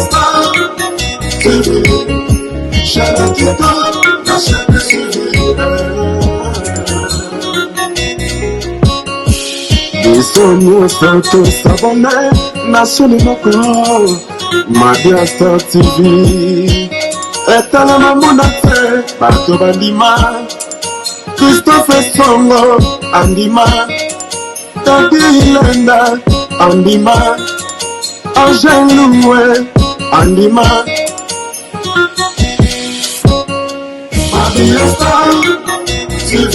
Star TV, chaîne TikTok, la chaîne suivie. Bisogno stato s'abonner, nationale encore, Mabia Star TV. Etala mamonate, Bato Bandima, Christophe Songo, Andima, Tati Hilenda, Andima, Angèle Loué, Andima, Mabia Star TV,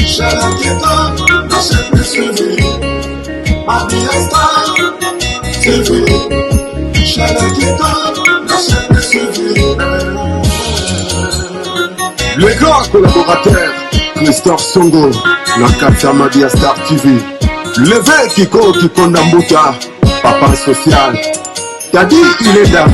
chaîne TikTok, la chaîne suivie. Mabia Star TV, chaîne TikTok, la chaîne suivie. Le grand collaborateur, Christophe Songo, Nakatsa Mabia Star TV. Le vrai Kiko Kikondambuta, papa social. Tadi Ileda,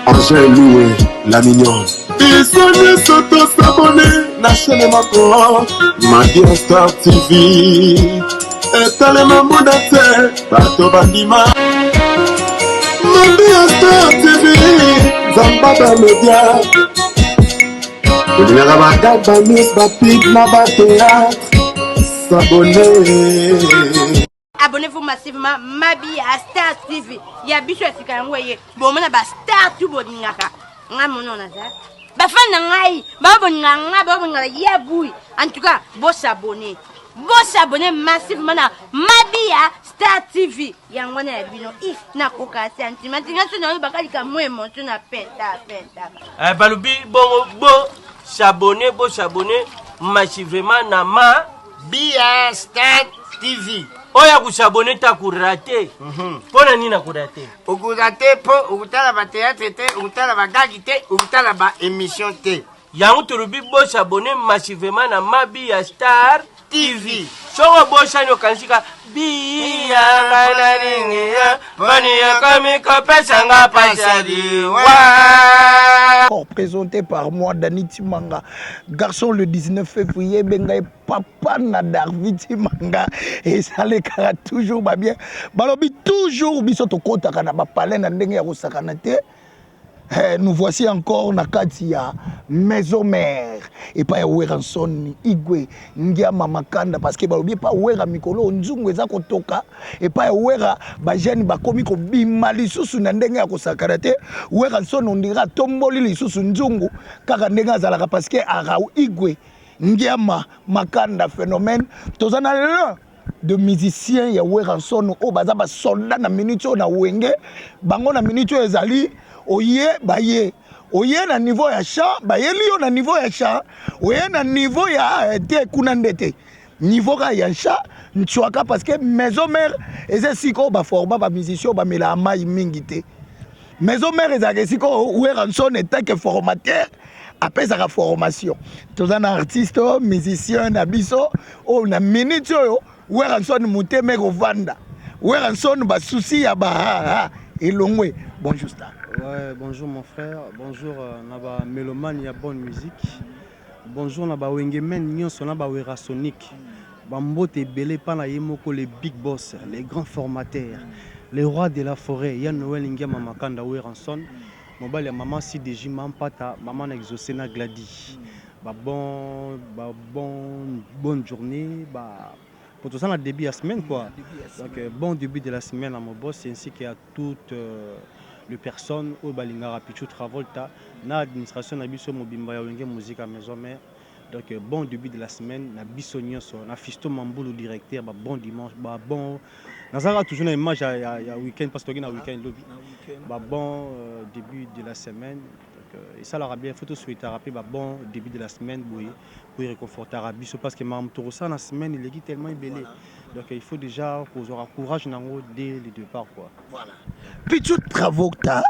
Angèle Loué, la mignonne. Bisogno soto s'abonner, na chaîne Mako, Mabia Star TV. Etale mamudate, Bato Bandima, Mabia Star TV, Zambada Media. Abonnez-vous massivement Mabia Star TV. Il y a bicho sika ngoye. Bon mona ba Star tout boningaka. Nga mono na za. Ba fan na ngai, ba boninganga, ba boningala ya bui. En tout cas, bo s'abonner. Bo s'abonner massivement na Mabia Star TV. Yango na bino if na koka sentiment. Nga so na bakali ka mo emotion na penta. Balubi bo s'abonner, massivement na Mabia Star TV. Oya kusabone ta kurate. Pona nina kurate? Ukurate po, ukutala ba théâtre te, ukutala ba gagi te, ukutala ba émission te. Yangu turubi bo s'abonner massivement na Mabia Star TV. Songo bo shanyo kansika biya ngana ringiya bani yakami kopesanga pasadi wa. Présenté par moi, Dani Timanga, garçon le 19 février, Bengaï papa Nadar Vitimanga, et ça les cara toujours bien. Balobi toujours bisoto kota kana ba palais na ndenge ya kosakanate. Nous voici encore na katia maison mère et pas Weranson Igwe ngia mamakanda parce que balobi pas wera mikolo nzungu eza kotoka et pas wera ba jeune ba komi ko bima lisusu na ndenge ya kosakarate Weranson ondira tomboli lisusu nzungu kaka ndenge azalaka parce que ara Igwe ngia makanda phénomène tozana l'un de musiciens ya Weranson o baza ba soldat na minute na wenge bango na minute ezali oye baye oye na niveau ya chant baye liyo na niveau ya chant oye na niveau ya te kuna ndete niveau ka ya chant nchwaka parce que maison mère eza siko ba forma ba musicien ba mela mai mingi te maison mère eza siko Weranson est que formateur après sa formation tozana artiste musicien na biso o na minute yo Weranson muteme ko vanda Weranson ba souci ya ba elongwe bonjour star. Ouais, bonjour mon frère, bonjour Naba Mélomane, il y a bonne musique. Bonjour Naba Wengemen, Nyonso Naba Werasonic. Bambote Belé Pana Yemoko, les big boss, les grands formateurs, les rois de la forêt. Yann Noël Ingia Mamakanda Weranson. Mobile maman CDJ Mampata, maman Exocena Glady. Bonne journée. Pour tout ça, on a début de la semaine quoi. Donc bon début de la semaine à mon boss ainsi qu'à toutes les personnes au Balingara Pichou Travolta, na administration na biso mobimba ya wenge musique à maison mère. Donc bon début de la semaine na biso nyonso na Fisto Mamboulou directeur bon dimanche bon nazara toujours na image ya week-end parce que na week-end lobby bon début de la semaine. Et ça leur a bien fait souhaiter rappeler bon début de la semaine pour réconforter à biso parce que mam tour ça la semaine il est tellement belé. Donc il faut déjà qu'on aura courage dès le départ quoi. Voilà. Pichou Travolta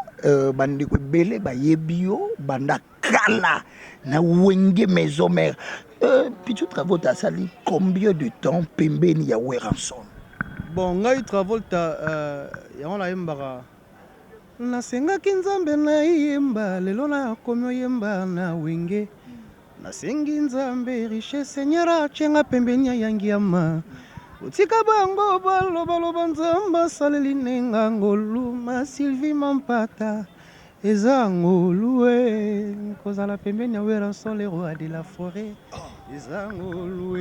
bandiko belé ba yebio banda kala na wenge maison mère. Pichou Travolta sali combien de temps pembeni ya Weranson? Bon ngai Travolta ya on la yembara nasengaki nzambe na yemba lelo na komyo yemba na wenge nasengi nzambe richesse nyara chenga pembeni ya yangiama otika bango baloba nzamba saleli nenga ngolu ma Sylvie Mampata eza ngolu kozala pembeni ya Weranson le roi de la forêt eza ngolu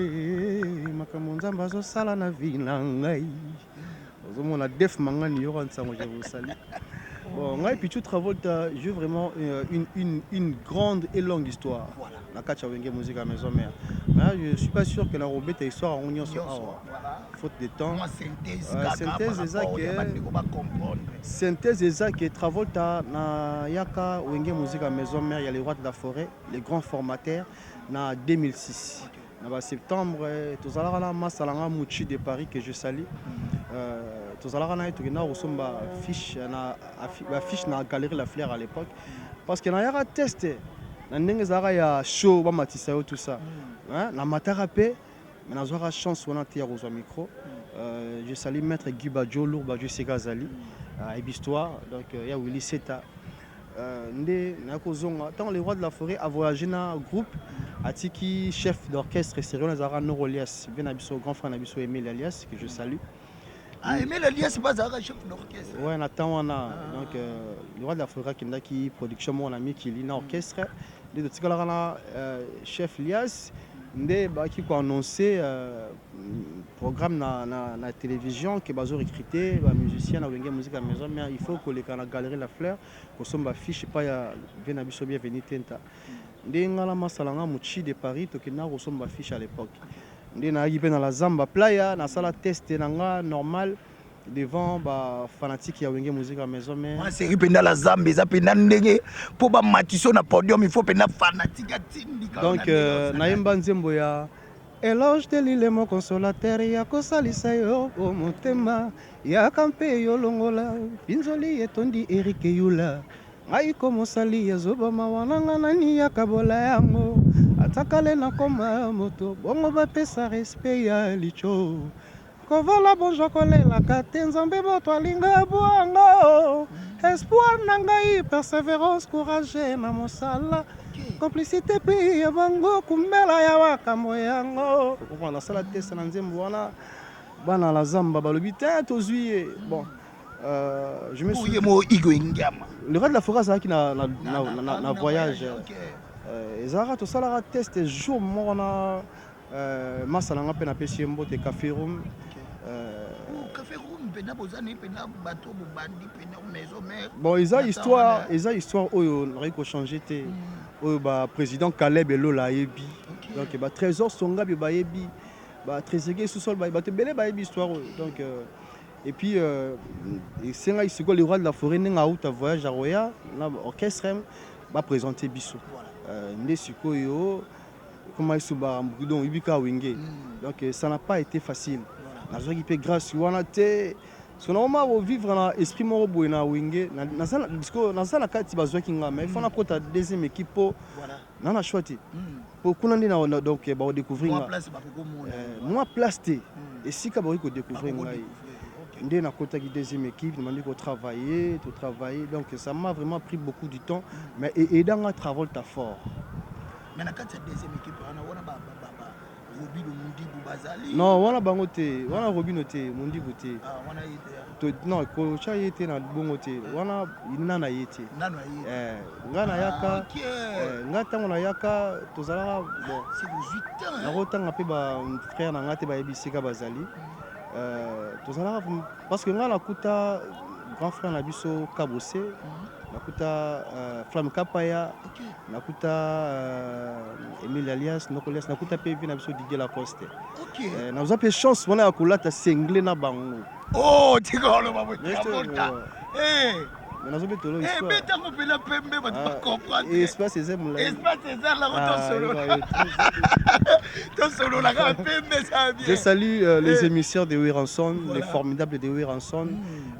makambo nzambe azosala na vi na ngai ozomona def mangani yo nsango Jérusalem. Bon, moi, Pichou Travolta joue vraiment une grande et longue histoire. Voilà. La catch avec musique à maison mère. Mais je suis pas sûr que la robette est histoire en union sur faute de temps. Synthèse exacte et Travolta na yaka wenge musique à maison mère, il y a les rois de la forêt, les grands formateurs na 2006. En septembre, tous allons à la masse à la Mouchi de Paris que je salue. Tous allons à la fiche na galerie La Fleur à l'époque parce que na yaka testé na ndenge zara ya show ba matisa tout ça na matarapé mais na zora chance on a tia au micro je salue maître Guy Badjo lourd Badjo Segazali et histoire donc il y a Willy Seta ndé na kozonga tant les rois de la forêt a voyagé na groupe atiki chef d'orchestre Sérieux Nazara Norolias bien abisso grand frère abisso Emile Alias que je salue. Ah, Emile Alias, c'est pas un chef d'orchestre. Ouais, Nathan, on a. Donc, le roi de la forêt qui production, mon ami qui lit l'orchestre. Le chef Lias, qui a annoncé programme na télévision, qui a recruté les musiciens, na musique à la maison, mais il faut que les galerie La Fleur, qu'on soit fiche, pas ya Venabiso bienvenue tenta. Ndengala masalanga Mouchi de Paris, to kina qu'on soit fiche à l'époque. Ndena yipe na la Zamba Playa na sala test nanga normal devant ba fanatique ya wenge musique à maison mais on série penda la Zamba za penda ndenge po ba matiso na podium il faut penda fanatique atindi donc na yemba nzembo ya éloge de l'île mo consolateur ya kosalisa yo o motema ya kampe yo longola pinzoli etondi Eric Yula ngai komosali ya zoba mawananga nani ya kabola yango atakale na koma moto bongo bapesa respect ya licho kovala bonjo kolela kate nzambe moto alinga bwango espoir na ngai persévérance courage na mosala complicité pe ya bango kumela ya wakambo yango kokona sala test na nzembo wana bana la Zamba balobi te tozwi bon je me suis le roi de la forêt qui na voyage ezara to sala test jour mona masalanga pe na pesi mbote café room café room pena bozani pena bateau bandi pena maison mère bon eza histoire oyo reko changer te oyo ba président Caleb Elola yebi donc ba trésor songa bi ba yebi ba trésorier sous-sol ba te belé ba yebi histoire donc et puis c'est là ici le roi de la forêt n'a out voyage à Roya na orchestre va présenter biso ndé sikoyo comment ils ba mbudon ibika wenge donc ça n'a pas été facile na zo qui grâce wana te parce que normalement vivre dans esprit moro boy na wenge na ça parce que na ça la kati bazo kinga mais il faut na prota deuxième équipe pour na na choisi pour kuna ndi na donc ba découvrir moi place te et si ka ba ko découvrir ngai ndé na kota qui deuxième équipe demandé qu'on travailler donc ça m'a vraiment pris beaucoup de temps mais et dans un travail ta fort mais na kati deuxième équipe on a ba Robino Mundibu bazali non wana bango te wana Robino te Mundibu te wana yete non ko cha yete na bongo te wana nana yete ngana yaka ngata na yaka tozala bon c'est 18 ans na rotanga pe ba frère na ngate ba yebisika bazali tozala parce que ngana kuta grand frère na biso Kabose nakuta Flamme Kapaya nakuta Emile Alias Nokolias nakuta PV na biso Didier Lacoste na vous avez chance wana ya kolata single na bango oh tikolo babo tabolta nazo betolo histoire beta ko pela pembe ba tu comprendre espace César la to solo la ka pembe ça bien je salue les émissaires de Weranson les formidables de Weranson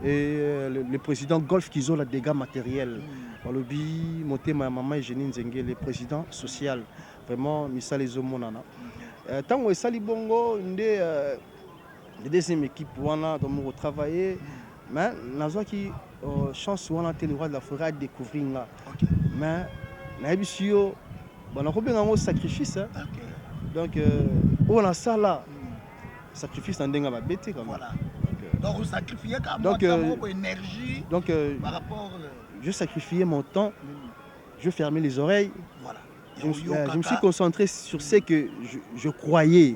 et le président Golf qui ont la dégâts matériels Balobi motema maman Eugénie Nzenge le président social vraiment misali zomonana tango esali bongo ndé les deuxième équipe wana domo travailler mais nazo qui chance wana te le roi de la forêt découvrir là mais na ebisio bana ko benga mo sacrifice donc on a ça là sacrifice en denga bête quand même. Voilà. Donc, vous sacrifiez quand donc, même votre énergie donc, par rapport... je sacrifiais mon temps, je fermais les oreilles. Voilà. Je me suis concentré sur ce que je croyais.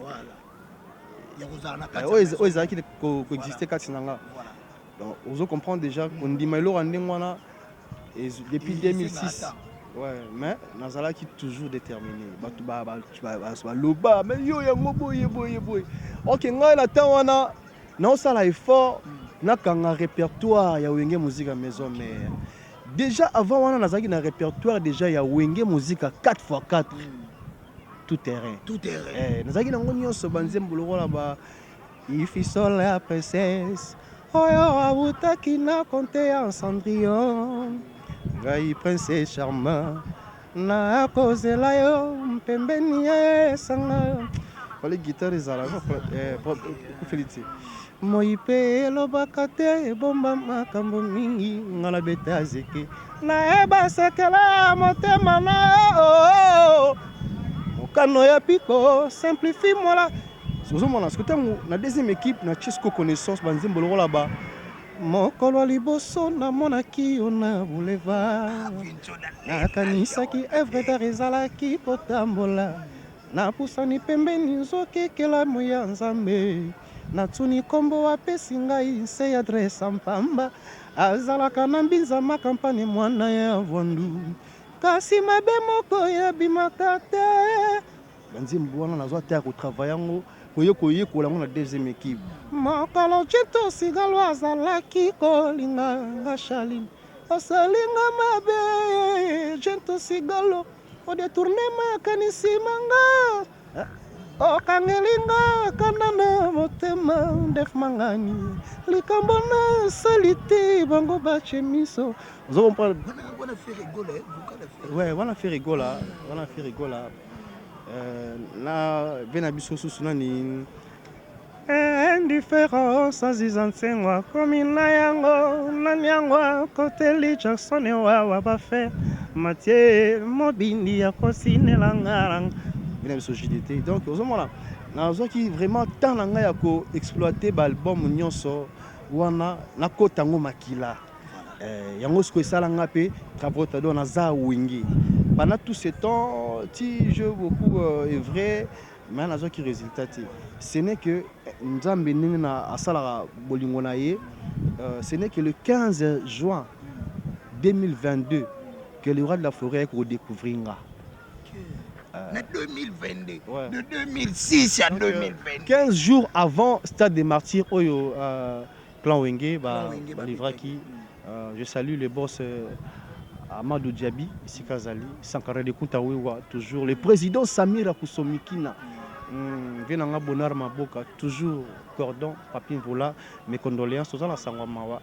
Voilà. Qui existait Katsinanga. Donc, vous comprenez déjà qu'on dit depuis 2006. Ouais, mais Nazala qui est toujours déterminé. Ok, on a effort, on a un répertoire, il y a une musique à maison mère. Déjà avant, on a un répertoire, déjà il y a une musique à 4x4. Tout terrain. Tout terrain. Nous avons if you saw la princesse, oh yo, Abutakina compté en Cendrillon. Gai princesse charmant, na cause la yo, pembeni sanga. Pour les guitares des arabes, Félix. Moipe lobakate bomba makambo mingi ngala beta zeke na eba sekela motema na mokano ya piko simplifie moi la ce que la deuxième équipe na Chisco connaissance banzimbo lokola ba mokolo liboso na monaki ona boulevard na kanisa ki evre ta rezalaki kotambola na pusani pembeni nzokekela moya nzambe na tuni kombo apesi ngai se adresse mpamba azalaka na mbinza makampani mwana ya vondu kasi mabe moko ya bimaka te banzimbo wana nazwa te ya kotravaille yango koyekola ngo na deuxième équipe mokolo cito sigalo azalaki kolinga nga shaline osalinga mabe cito sigalo odetourne makanisi manga okangelinga kanana motema ndef mangani likambo na salite bango bache miso vous comprenez on a fait rigoler ouais on a fait rigoler na bena biso susunani indifférence azizantengwa komi na yango nani yango koteli Jackson wa bafaire Mathieu mobindi ya kosinela ngaranga bena biso JDT donc ozomona nazoki vraiment tant na ngai ya ko exploiter ba album nyonso wana na kotango makila yango siko esalanga pe travaux na za wingi pendant tout ce temps ti jeu beaucoup est vrai mais nazo ki résultat ce n'est que nzambe nina asala bolingo na ye ce n'est que le 15 juin 2022 que le roi de la forêt a découvert nga 2022 ouais. De 2006 à 2022 15 jours avant Stade des Martyrs oyo Clan Wenge livraki je salue le boss Amadou Diaby Sikazali Sankara de Kuntawewa toujours le président Samira Kusomikina venanga Bonar Maboka toujours cordon Papin Vola mes condoléances aux la Sangwamawa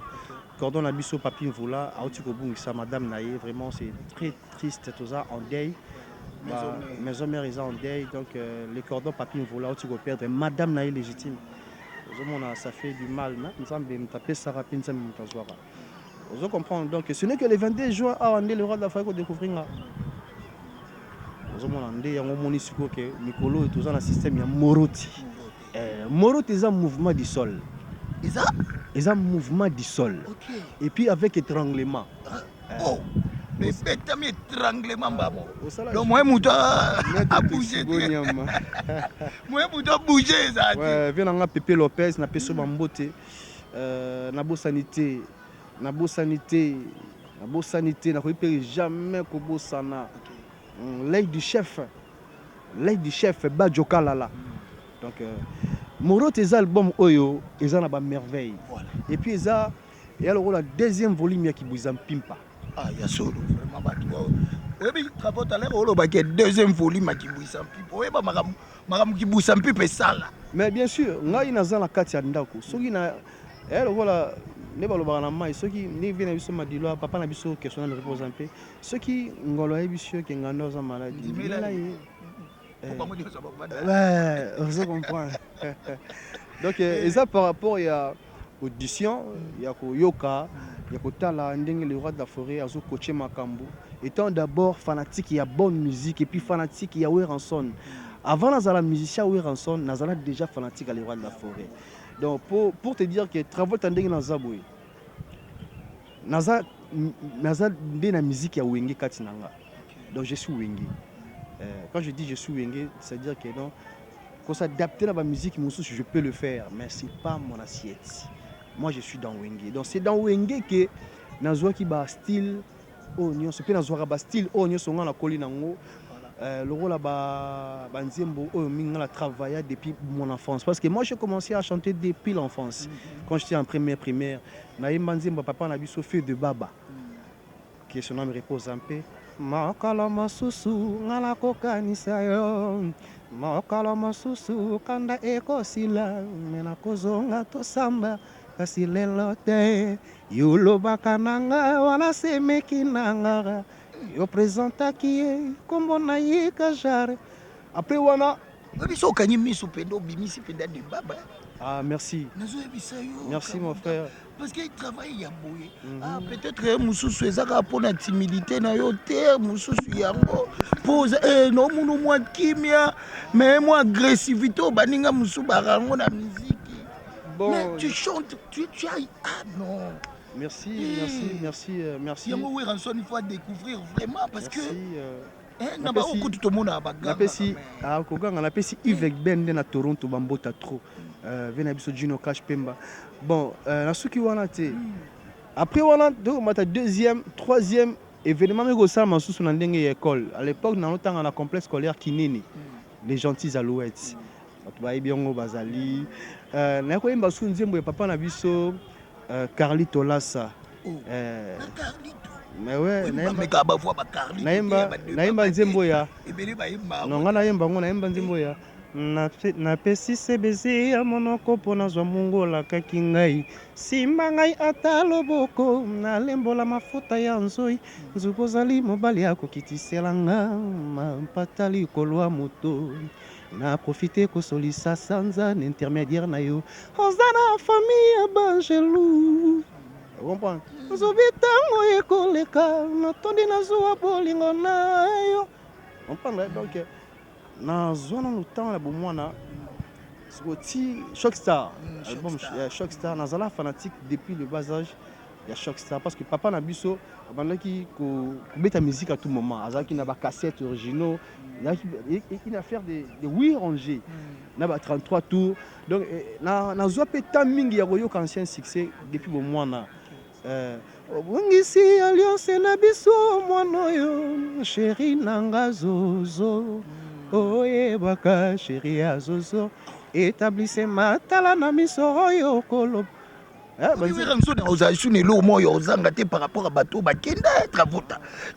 cordon na biso Papin Vola auti ko bungisa madame naye vraiment c'est très triste tout ça en deuil maison mère ils en deuil donc les cordons Papin Vola auti ko perdre madame naye légitime ça fait du mal nous sommes me taper Sarah Pinza Mutazwara. Vous comprenez donc ce n'est que le 22 juin à le roi de la Faïko découvrir là. Vous comprenez yango moni siko que Mikolo et tout ça dans système ya Moroti. Moroti est un mouvement du sol. Ils un mouvement du sol. Okay. Et puis avec étranglement. Oh. Mais bêtement étranglement babo. Donc moi mouto a bougé. Moi mouto a bougé ça. Ouais, vient nga Pepe Lopez na peso bambote. Na bo sanité. Na bo sanité na ko jamais ko bosana l'œil du chef Badjoka Lala donc Moro tes albums oyo eza na ba merveille voilà. Et puis eza et alors la deuxième volume ya Kibuza Mpimpa ya solo vraiment batu oui mais travaux à l'air olo ba deuxième volume ya Kibuza Mpimpa oui ba magam Kibuza Mpimpa sala mais bien sûr ngai naza na kati ya ndako soki na alors voilà ne balobaka na mai soki ni vient biso madilo papa na biso question na repose un peu soki ngolo ya biso ke ngando za maladie mila ye on comprend donc et ça par rapport à audition ya ko yoka ya ko tala ndenge le roi de la forêt azo coacher makambo étant d'abord fanatique ya bonne musique et puis fanatique ya Weranson Avant nazala musicien ou ranson, nazala déjà fanatique à l'Ivoire de la forêt. Donc pour te dire que Travolta ndenge nazaboué. Naza de la musique ya Wenge Katinanga. Donc je suis Wenge. Quand je dis je suis Wenge, c'est-à-dire que non, quand s'adapter à la musique, je peux le faire, mais ce n'est pas mon assiette. Moi je suis dans Wenge. Donc c'est dans Wenge que nazwa qui ba style oignon, c'est pas nazwa ba style oignon songa la kolinango. Le rôle là-bas, on a travaillé depuis mon enfance. Parce que moi, j'ai commencé à chanter depuis l'enfance. Quand j'étais en première primaire, papa a vu Sophie de Baba, qui son nom repose en paix. Makala masusu ngala kokanisa yo makala masusu kanda ekosila mena kozonga tosamba kasi lelo te yuloba kananga wana semeki nanga yo présenta qui est comme on a eu kajare après wana biso kanyi miso pendo bimisi penda de Baba. Ah merci. Merci mon frère. Parce qu'il travaille à Boye. Ah, peut-être que Moussous Ezaka pour la timidité na yo terre, Moussous Yango. Pose non mounou moi kimia, mais moi agressivité au baninga Moussou barango na musique. Bon. Mais tu chantes, tu as ah non. Merci. Yango oui ranson il faut découvrir vraiment parce merci, que na ba okutu to mona baga. Na pesi ah kokanga na pesi Yves Ben na Toronto bambota trop. Vena biso Gino Cash Pemba. Bon, na suki wana te. Après wana donc mata deuxième, troisième événement mais go ça masusu na ndenge école. À l'époque na lotanga na complexe scolaire Kinini. Les gentils alouettes. Bato ba ebiongo bazali. Na ko yemba su nzembo ya papa na biso Carlito Lassa. Mais ouais, naimba nzembo ya. Non ngana yemba ngona yemba nzembo ya. Na pesi sebezi ya monoko po nazwa mungola kaki ngai simba ngai ata loboko nalembola mafuta ya nzoi nzuko ozali mobali akokitisela nga mampata likolo ya moto na profite kosolisa sanza na intermédiaire na yo oza na famille ya bangelou comprendre nzobi ntango ekoleka natondi nazwa bolingo na yo comprendre donc na zona no temps la bomwana soti Shockstar album Shockstar nazala fanatique depuis le bas âge ya Shockstar parce que papa na biso bandaki ko beta musique à tout moment azaki na ba cassette originaux il a faire des 8 rangées na ba 33 tours donc na zo pe tamingi ya koyo ancien succès depuis bomwana Wangisi alliance na biso mwana yo chéri nanga zozo oye baka chéri ya zozo établissement tala na miso oyo kolo par rapport à bateau bakenda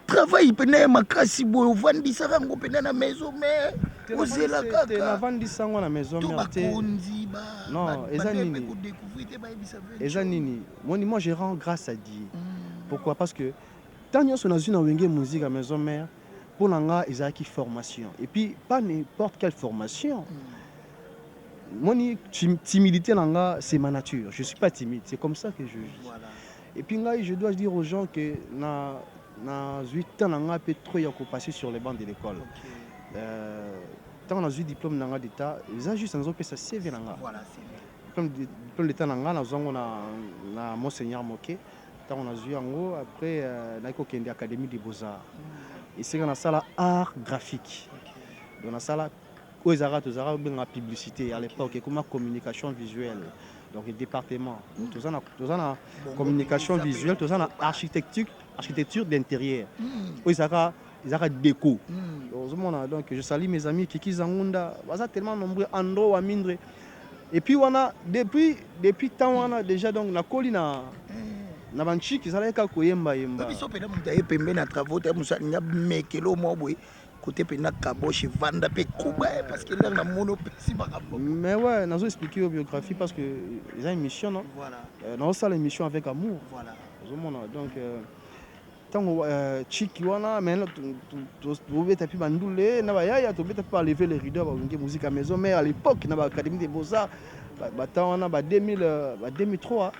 travail pena makasi boyo vandisa rango pena na maison mais ozela kaka na vandisa ngo na maison mais non eza nini moi je rends grâce à Dieu. Pourquoi? Parce que tant que nous avons une musique à maison mère pour l'anga ils ont formation et puis pas n'importe quelle formation. Moi timidité langa c'est ma nature, je suis pas timide, c'est comme ça que je vis. Voilà. Et puis là je dois dire aux gens que na 8 ans langa peut trop y passer sur les bancs de l'école. Tant on a eu diplôme langa d'état, ils ont juste un peu ça CV langa. Voilà, diplôme d'état langa na monseigneur Moké. On a vu en haut après dans l'Académie des Beaux-Arts. Et c'est dans la salle art graphique. Dans la salle où ils ont la publicité à l'époque, et comme communication visuelle. Donc le département. Tout ça la communication visuelle, tout ça la architecture d'intérieur. Où ils ont déco. Donc je salue mes amis Kiki Zangunda, ils sont tellement nombreux Andro Amindre. Et puis on a depuis temps on a déjà donc la colline na banchiki zala ka koyemba yemba biso pena mutaye pembe na travaux te musa nya mekelo mobwe côté pena kaboche vanda pe kuba parce que là na mono pesi makambo mais ouais nazo expliquer aux biographies parce que ils ont une mission non voilà dans ça l'émission avec amour voilà donc tango chiki wana mais to beta pi bandule na ba yaya to beta pa lever les rideaux ba ngi musique à maison mais à l'époque na ba académie des beaux-arts ba wana ba 2003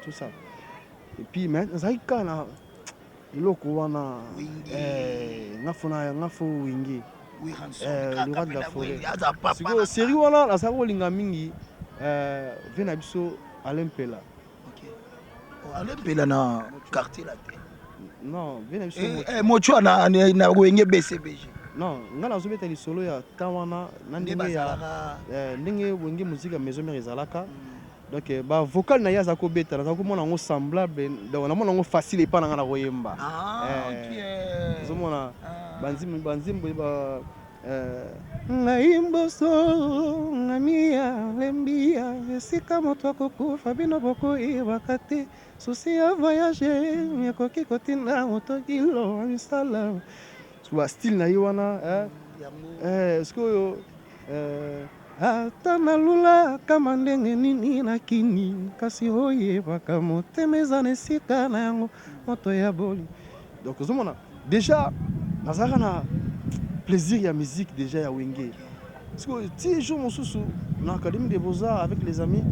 tout ça. Et puis maintenant zaika na loko wana ngafo wingi le roi de la forêt. Siko série wana na sako linga mingi vena biso Alain Pela. Alain Pela na quartier la terre. Non, vena biso mocho na wenge BCBG. Non, nga na zobeta lisolo ya tawana na ndenge ya ndenge wenge musique maison mère ezalaka. Donc ba vocal na yaza ko beta na ko mona ngo semblable donc na mona ngo facile pa na nga na koyemba. OK. Zomona banzimbo ba ngaimboso ngamia lembia esika moto akokufa bino boko ibakate susi ya voyage mekoki kotinda moto kilo misala soit style na yiwana esko ata nalula kama ndenge nini na kini kasi oyebaka motema eza na esika na yango moto ya boli. Donc ozomona déjà nazalaka na plaisir ya musique déjà ya wenge. Parce que si jour mosusu na Académie des Beaux-Arts avec les amis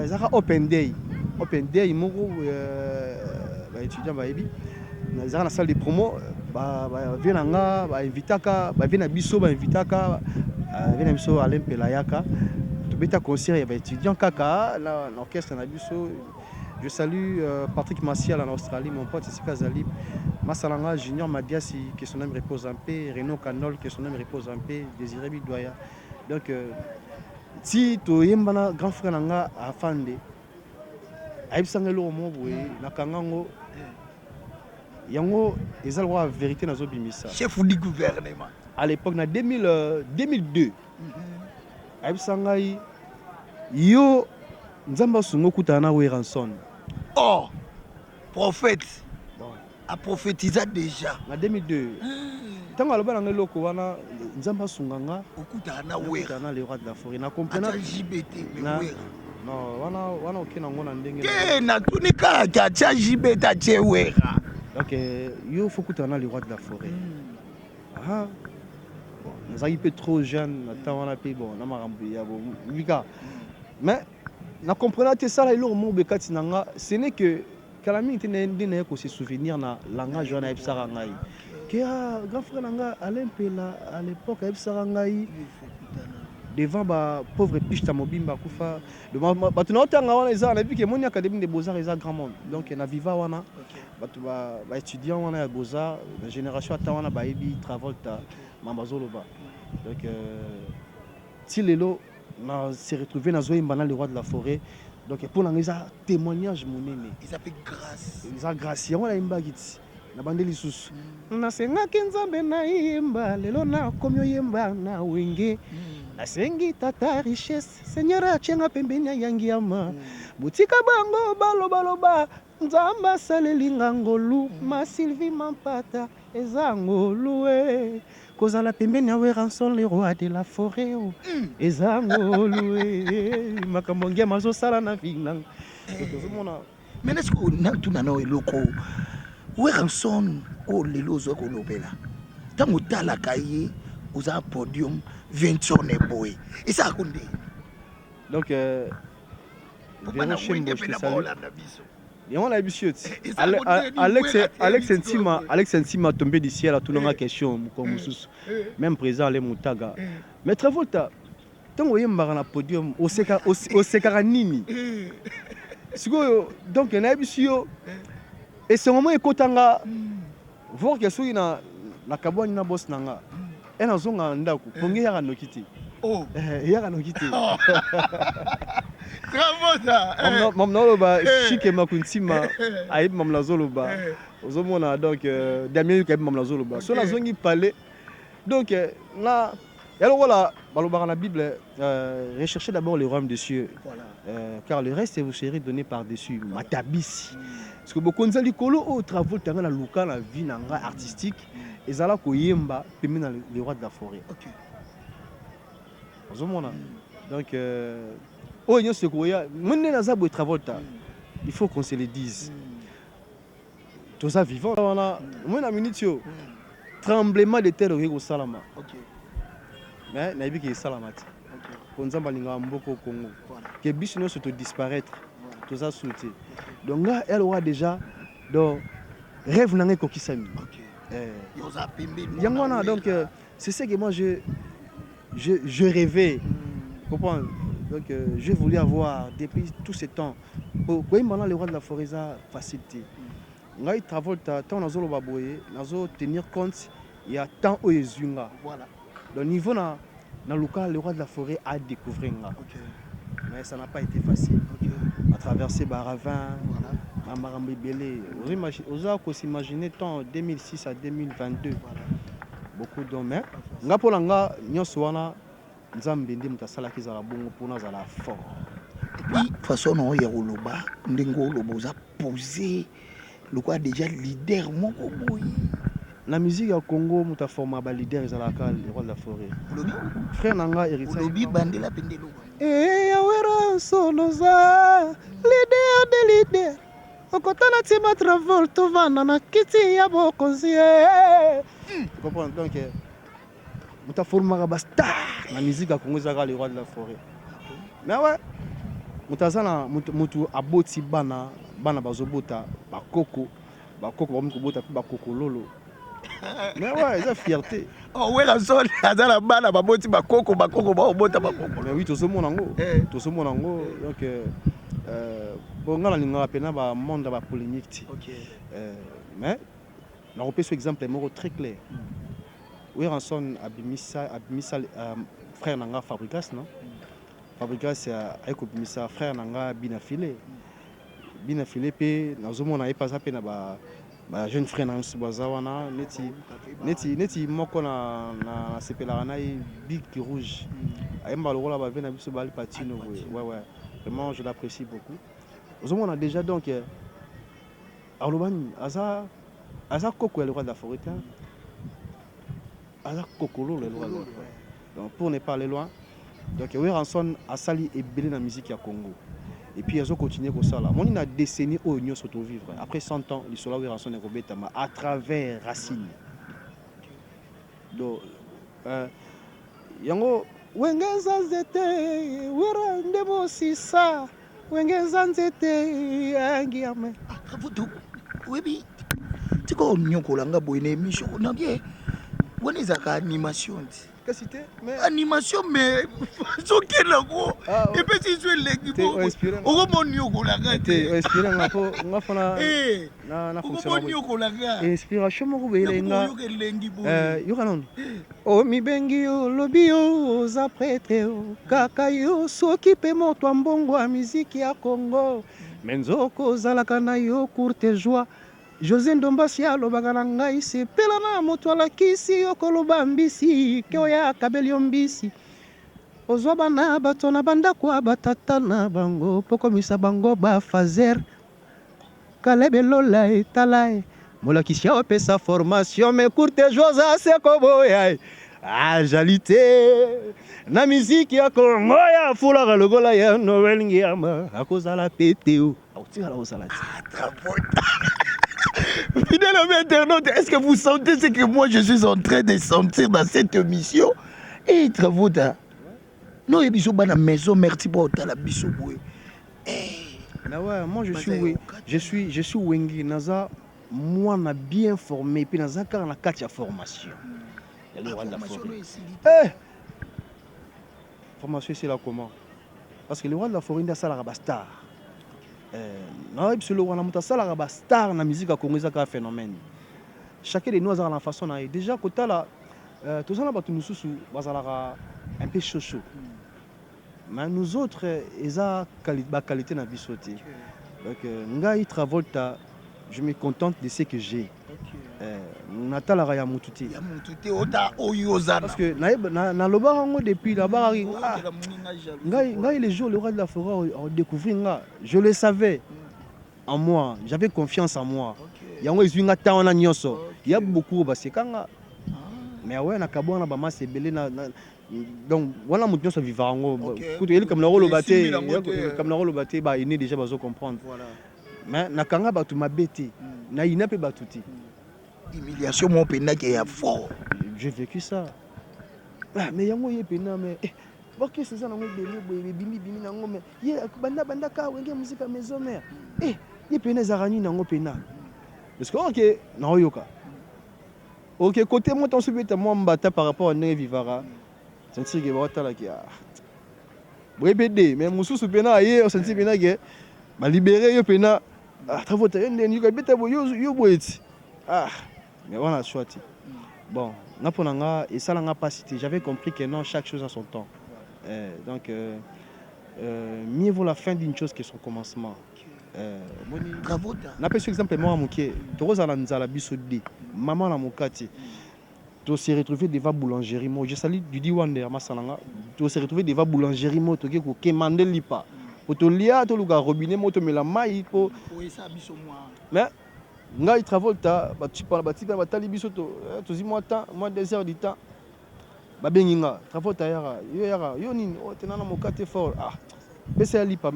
ezalaka open day moko ba étudiant ba yebi nazalaka na salle de promo ba vient nga ba invitaka ba vient na biso ba invitaka vient biso Alain Pela yaka to beta concert ya ba étudiant kaka na orchestre na biso. Je salue Patrick Massial en Australie, mon pote ici Kazali, Massalanga Junior Madiasi, que son âme repose en paix, Renaud Canol, que son âme repose en paix, Désiré Bidoya. Donc, si tu es un grand frère Nanga à Fande, Aïb Sangelo au Moboué, Nakangango, Yango, ils ont la vérité dans Zobimissa. Chef du gouvernement. À l'époque, en 2002, Aïb Sangai, yo, Nzamba Sungo Kutana Weranson. Oh, prophète, a prophétisé déjà. En 2002, tant que le loko wana Nzamba Sunganga okutana le roi de la forêt. Na comprendre JBT non, wana okena ngona ndenge. Ke na tunika cha JBT che wera. Donc yo faut kutana le roi de la forêt. Ah. Bon, nous avons été trop jeunes, attends on a payé bon, na marambu ya bon. Mais na comprendre que ça là il mot bekati nanga ce n'est que kalami ndene ko se souvenir na langage wana ebsara ngai que grand frère nanga Alain Pela à l'époque ebsara ngai devant ba pauvre piste mobimba kufa ba tuna otanga wana eza na biki moni Académie des Beaux-Arts eza grand monde donc na viva wana ba étudiant wana ya Beaux-Arts la génération atawana ba ebi Travolta Mambazoloba donc si lelo on s'est retrouvé dans le roi de la forêt. Donc pour nous, un témoignage monene. Ils appellent grâce. Ils ont grâce. On a une baguette. Na bandeli sous. Na senga kinzambe na yemba lelo na komyo yemba na wenge. Na sengi tata richesse. Seigneur achenga pembeni yangi yama. Butika bango baloba. Nzamba salelinga ngolu. Ma Sylvie Mampata ezangolu e. Kozala pembeni awe ranson le roi de la forêt ezangolu makambongia mazo sala na vinang. Mais est-ce que na tuna na eloko we ranson o lelo zo ko lobela tango tala kaye oza podium 20 sonne boy et ça konde donc on a habitué. Alex Nsima tombé du ciel à tout le monde question comme même présent les Moutaga. Mais Travolta, tant que vous avez un podium au Sekaranini. Donc on a habitué. Et ce moment est kotanga voir que soit na kabwani na boss nanga. Et na zonga ndaku pongi ya kanokiti. Oh, ya kanokiti. Travolta. Mamnaloba Chike Makuntima aïb mamlazoloba. Ozomona donc Damien Kaib mamlazoloba. So la zongi palais. Donc là alors voilà, dans la Bible recherchez d'abord le royaume des cieux. Car le reste vous serez donné par-dessus matabisi. Parce que beaucoup de likolo au travail tanga na luka la vie nanga artistique ezala koyemba pemé dans le roi de la forêt. OK. Ozomona. Donc oh, il faut qu'on se le dise. Tout ça vivant. Tremblement de terre au Salama. Mais il y a des Salamati. Quand on a beaucoup Congo, que Bichino se disparaître. Tout ça sauté. Donc là, elle aura déjà rêve n'a pas Yangwana, donc c'est ce que moi je rêvais. Comprends? Donc je voulais avoir depuis tout ce temps. Pour maintenant le roi de la forêt ça facilité. Ngai travolta tant nazo lobaboye, nazo tenir compte il y a tant au Yezunga. Voilà. Le niveau na local le roi de la forêt a découvert nga. Mais ça n'a pas été facile. À traverser Baravin, à Marambi Belé. Vous s'imaginer tant 2006 à 2022. Beaucoup d'hommes. Nga polanga nyoswana nzambe ndi mutasala kizala bongo pona za la fort. Et puis façon non ya oloba ndengo loboza poser le quoi déjà leader moko boy. La musique au Congo muta forma ba leader ezalaka le roi de la forêt. Lobi frère nanga héritier. Lobi bandela pendelo. Eh awera soloza leader de leader. Okotana tima travel to vana na kiti ya bokonzi. Tu comprends donc muta forma ba star la musique au Congo ezalaka le roi de la forêt. Mais ouais mutazana mutu aboti bana bazobota bakoko bamukobota pe bakoko lolo. Mais ouais, c'est fierté. Oh ouais, la zone, la bana baboti bakoko baobota bakoko. Mais oui, tout ce monde en haut. Tout ce monde en haut. Donc bon ngala linga pena ba monde ba polémique. OK. Mais na repé ce exemple est très clair. Oui, Ranson abimisa frère nanga Fabrikas non? Fabrikas a ekobimisa frère nanga Binafile. Binafile pe nazomona pas ça pe na ba jeune frère na Bazawana neti moko na sepelaka na big rouge ayemba lokola ba vena biso bali patino ouais vraiment je l'apprécie beaucoup. Ozomona déjà donc alobani aza koko le roi de la forêt aza kokolo le roi de la forêt. Donc pour ne pas aller loin donc oui Ranson a sali et belé na musique ya Congo. Et puis ils ont continué comme ça là. Mon a décennie au union s'auto-vivre. Après 100 ans, l'histoire où Ranson est Robetama à travers Racine. Donc yango wengeza zete werande mosisa wengeza nzete angiame. Kavutu webi tiko nyokolanga boine mission na bien. Woni zaka animation. Mais animation mais soki la go et puis si je l'équipe au monio kolanga te inspiré nga fona na fonctionnement inspiration mo kubele nga yoka non o mi bengi yo lobi yo za prêtre kaka yo soki pe moto mbongo a musique ya Congo menzoko zalaka na yo courte joie José Ndombasi alobaka na ngai sepela na moto alakisi okoloba mbisi ke oya kabeli mbisi ozwa bana bato na bandako batata na bango pokomisa bango ba fazer kalebelola etala molakisi opesa formation mais courte joza sekoboya agalité na musique ya Congo ya fulaka lokola ya Noël Ngiama akozala pétéo autira la osala Fidèle internaute, est-ce que vous sentez ce que moi je suis en train de sentir dans cette émission? Et travaux da. Non, et bisous bana maison, merci pour ta la bisou boué. Ouais, moi je suis Wengi Naza, moi on a bien formé puis Naza car on a 4 formation. Il y a le roi de la forêt. Formation c'est là comment? Parce que le roi de la forêt il a ça la bastard. Non, le roi de la forêt la star na musique à Congo c'est un phénomène. Chacun de nous a la façon déjà côté là tout ça là ba nous sous bazala un peu chaud. Mais nous autres ils a qualité na bisoté. Donc ngai travolta je me contente de ce que j'ai. Natala ya mututi. Ya mututi oda oyozana. Parce que na lobarango depuis là-bas ngai les jours le roi de la forêt a découvert nga, je le savais en moi, j'avais confiance en moi. Yango ezuinga taona nyoso. Il y a beaucoup basekanga. Mais ouais na kabona ba ma sebele na donc voilà mon nyoso vivango. Écoutez comme le rôle baté, comme le rôle baté ba iné déjà bazo comprendre. Voilà. Mais na kanga batu mabete, na ina pe batuti. Humiliation mon pena qui est fort. J'ai vécu ça. Mais yango ye pena mais OK c'est ça nango belé bimi nango mais ye banda ka wenge musique maison mère. Ye pena zarani nango pena. Parce que OK na oyoka. Ok, côté moi, ton subit, moi, m'bata par rapport à Né Vivara. C'est un truc qui va être là qui a. Répétez, mais mon sous pena ailleurs, c'est un truc qui a. Ma libéré, yo pena. Ah, travaux, t'as un dernier, yo boit. Ah, mais voilà, soit. Bon, et ça n'a pas cité. J'avais compris que non, chaque chose a son temps. Donc, mieux vaut la fin d'une chose que son commencement. Bravo. N'a pas exemple moi moké toza na nzala biso de maman na mokati to se retrouver devant boulangerie moi je salue du di Wander masalanga to se retrouver devant boulangerie moi to ke ko kemande lipa to lia to luga robinet moi to mela mai po esa biso moi mais ngai travolta ba tipa ba tali biso to zi moi temps moi 2 heures du temps ba benginga travolta yara yo nini o tenana mokati fort ah pesa lipa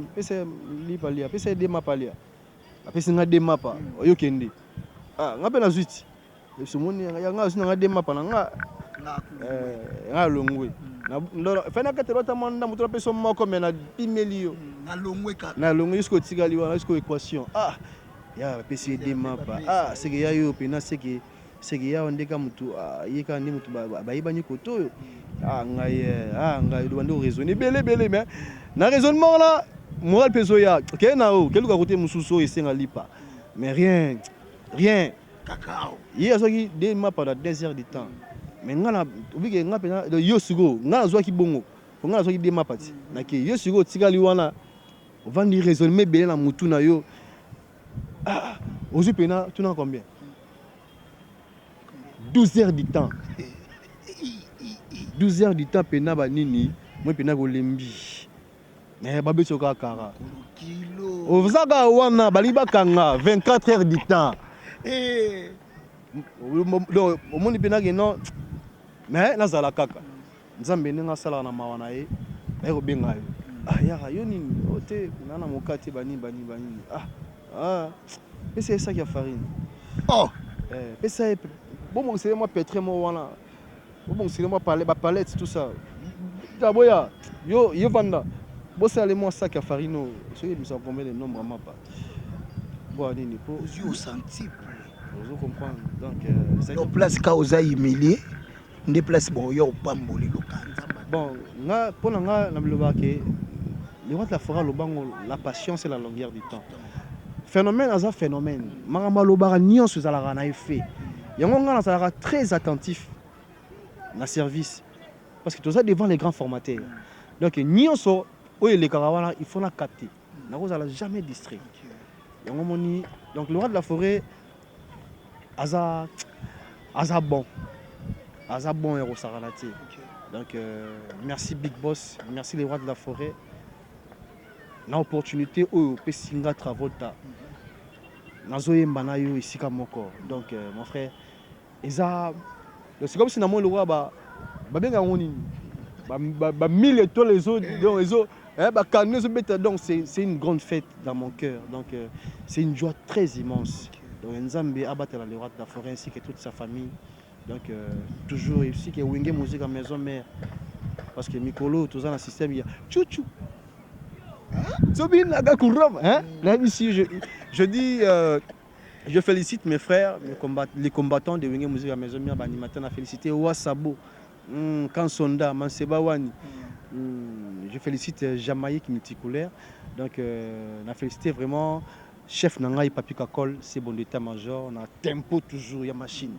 lia pesa de mapalia apesi nga de mapa oyo kende ah nga pe na zwiti somoni nga zina nga de mapa na nga longwe na ndoro fena ka telota manda muto peso moko mena pimelio na longwe jusqu'au tigali wana jusqu'au équation ah ya pesi de mapa ah c'est que ya yo pena c'est que ya ondeka mutu yeka ndi mutu ba yibani koto ngai do bando raisonner belé mais na raisonnement là moral peso ya ke na o ke luka côté mususu esenga lipa mais rien cacao hier soki de ma pendant 2 heures de temps mais ngana obike nga pena yo sigo ngana zwa ki bongo ko ngana zwa ki de ma pati na ke yo sigo tikali wana vandi raisonner belé na mutu na yo ah ozu pena tu n'as combien 12 heures de temps 12 heures du temps pena ba nini moi pena ko lembi mais babe soka kara kilo ovzaka wana baliba kanga 24 heures du temps donc au monde pena que non mais nazala kaka nzambe ninga sala na mawana e ko benga yo ah yaka yo nini ote nana mokati bani ah mais c'est ça qui a farine oh pesa bon c'est moi pétré moi wana bon c'est moi parler ba palette tout ça daboya yo vanda bosse aller moi sac à farine ce qui me ça combien de nombre à pas bon nini pour yeux sensible vous comprendre donc c'est une place ka oza humilié une place bon yo pamboli lokanza bon nga pona nga na biloba ke le roi de la forêt le bango la patience et la longueur du temps phénomène à phénomène maramba lobara nyonso za la na effet yango nga na sera très attentif na service parce que tout ça devant les grands formateurs donc nyonso oyo les karawana il faut la capter na ko za jamais distrait yango moni donc le roi de la forêt aza bon et rosaranati donc merci Big Boss merci les rois de la forêt na opportunité oyo pesinga travolta nazoyemba na yo isika moko donc mon frère eza c'est comme si na moi le roi ba benga ngoni ba 1000 étoiles les autres donc les autres ba canon donc c'est une grande fête dans mon cœur donc c'est une joie très immense donc Nzambe abatela le roi de la forêt ainsi que toute sa famille donc toujours ici que Wenge musique à maison mère parce que Mikolo tout ça dans le système il y a chouchou là ici je dis je félicite mes frères les combattants de Wenge musique à maison mère animateur na félicité Wasabo Kansonda Manseba Wani je félicite Jamaïque multicolaire donc na félicité vraiment chef Nangai Papi Kakol c'est bon d'état-major on a tempo toujours ya machine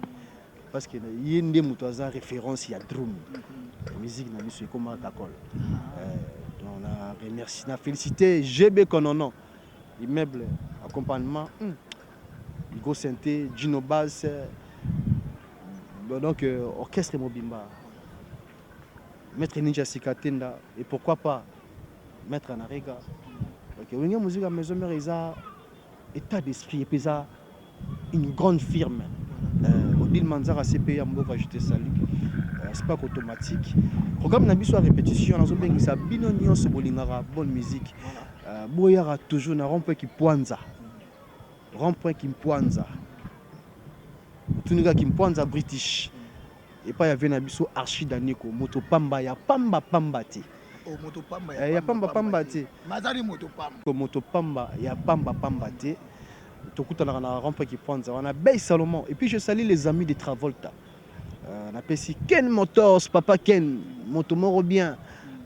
parce que yende mutoza référence il y a drum musique na biso comme Kakol on a remercié na félicité GB Konono immeuble accompagnement Igo Santé Gino Bass donc orchestre Mobimba Maître Ninja Sikatenda et pourquoi pas Maître Anarega donc Wenge musique à maison mère isa état d'esprit et puis ça une grande firme Odile Manzara CP à Mboka je te salue c'est pas automatique programme na biso à répétition nazo bengisa bino nyonso bolingara bonne musique boyara toujours na rond-point qui Mpuanza tunika qui Mpuanza British et pas y avait na biso archi daniko moto pamba ya pamba te moto pamba ya pamba te mazali moto pamba ya pamba te tokutana na rond-point qui Mpuanza on a Bey Salomon et puis je salue les amis de Travolta napesi Ken Motors, papa Ken, moto moro bien.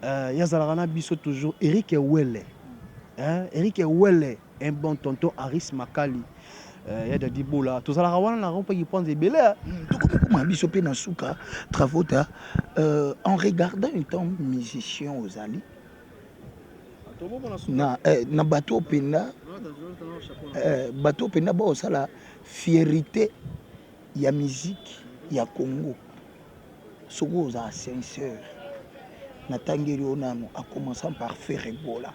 Yazalana biso toujours Eric Ewele. Eric Ewele, un bon tonton Aris Makali. Il y a des dibola. Tout ça la rawana na rompa qui prend des belais. Comment biso pe na suka travaux en regardant un temps musicien aux Ali. Na bateau penda ba la fierté ya musique ya Congo. Soko za sincère. Na tangeri onano a commençant par Ferregola,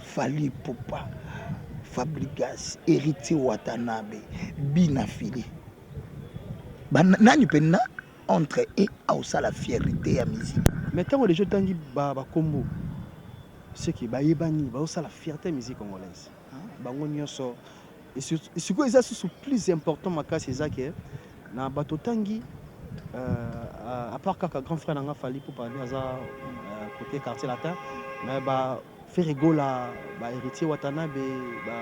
Fali Poupa, Fabrigas, Héritier Watanabe, Binafili. Nani pena entre et à la fierté ya musique. Mais tant que les gens tangi ba combo ce qui ba yebani ba la fierté musique congolaise. Bango nyonso et surtout ça c'est plus important makasi ezake na bato tangi à part kaka grand frère nanga Fali Poupa aza côté quartier latin mais ba Ferregola ba Héritier Watanabe ba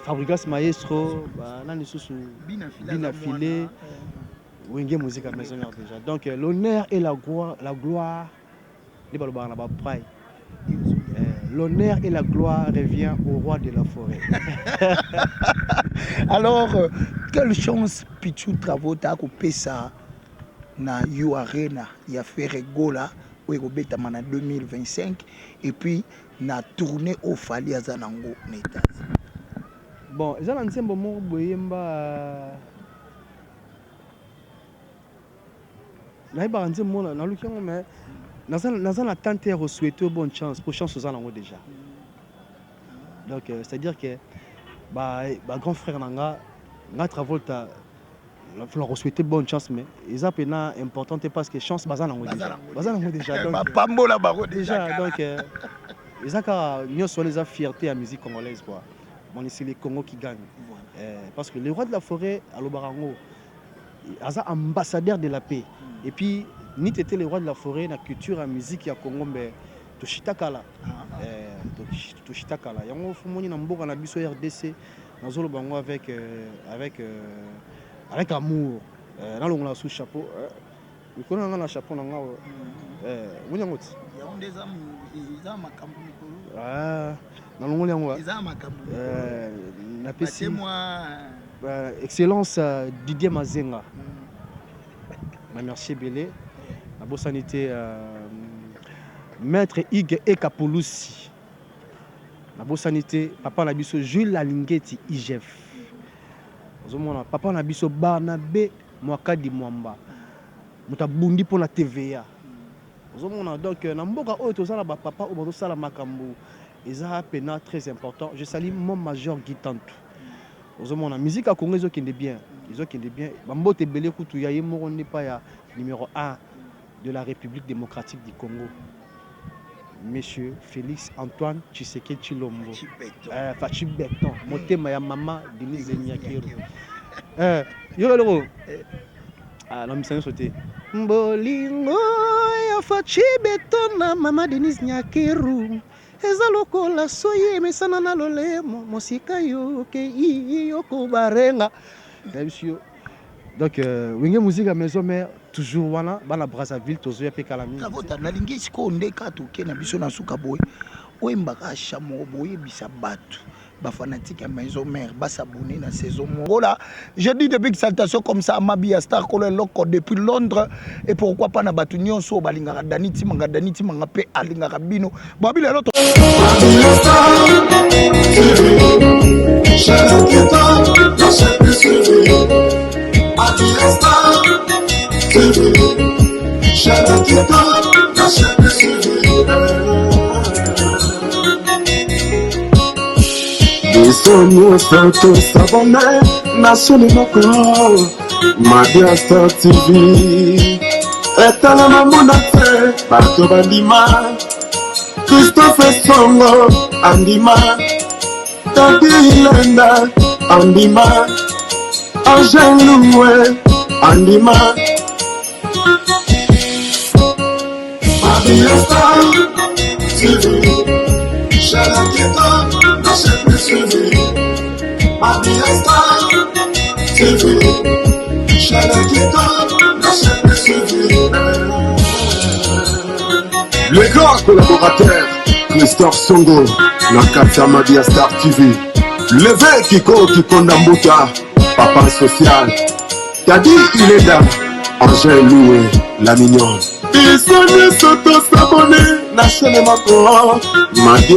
Fabrigas Maestro ba nani susu Binafile Wenge musique à maison déjà. Donc l'honneur et la gloire les balobana ba pride. L'honneur et la gloire revient au roi de la forêt. Alors quelle chance Pichu travaux ta coupé ça na You Arena ya Ferregola où il en 2025 et puis na tourné au Fali Azanango Neta. Bon, ils ont lancé un moment boyemba na nzembo mona na lukiango mais nazana tenter au souhaiter bonne chance pour chance aux anango déjà. Donc c'est-à-dire que ba grand frère nanga Travolta leur souhaiter bonne chance mais ils a pena importante parce que chance bazanango déjà donc pambola baro déjà donc ils a ka nyos les fierté à musique congolaise quoi. Bon c'est les Congo qui gagnent. Parce que le roi de la forêt à Lobarango est ambassadeur de la paix. Et puis, ni était le roi de la forêt, la culture, la musique, il y a Congo, mais Toshitakala. Toshitakala. Il y a un fumoni dans le Nabiso RDC, dans le Bango avec amour. Dans le sous chapeau. Il connaît un chapeau dans le excellence Didier Mazenga. Merci Belé. La bonne sanité maître Ig Ekapolusi. La bonne sanité papa Nabiso Jules Lalingeti IGF. Papa Nabiso Barnabé Mwakadi Mwamba. Mutabundi pour la TVA. Donc Namboka Oyo Tozala papa ou Botosala Makambu. Ils ont un pénal très important. Je salue mon major Guy Tantou. La musique à Congo, ils ont bien. Ils ont bien. Bambote Belé Koutou Yaye Moro n'est pas numéro 1 de la République démocratique du Congo. Monsieur Félix Antoine Tshisekedi Tshilombo. Fachi Beton. Moté Maya Mama Denise Nyakero. Yo la mission sauté. Mbolingo ya Fachi Beton na Mama Denise Nyakero. Ezaloko la soye mesana na lole mosika yo ke yoko barenga. Donc wenge musique à maison mère toujours wana bana Brazzaville tozo pe kalami. Kavota na lingi siko ndeka to ke na biso na suka boy. Oyembaka chamo boy bisa batu. Ba fanatique à maison mère ba s'abonner na saison voilà je dis depuis que saltation comme ça Mabi à Star Color Loco depuis Londres et pourquoi pas na batu nyonso balingaka daniti manga pe alingaka bino babi lelo Sonho santo sabonné nationale moko Madia Star TV etala na monate bato bandima Christophe Songo andima Tati Lenda andima Angel Loué andima Madia Star TV Chalaketa Mabi Star TV, Chalaketa. Les grands collaborateurs, Christophe Songo, Nakatsa Madia Star TV, Levé Kiko Kikondambuta, Papa Social, Kadi Ileda, Angèle Loué, la mignonne. Ils sont les s'abonner, la chaîne Macron, Madia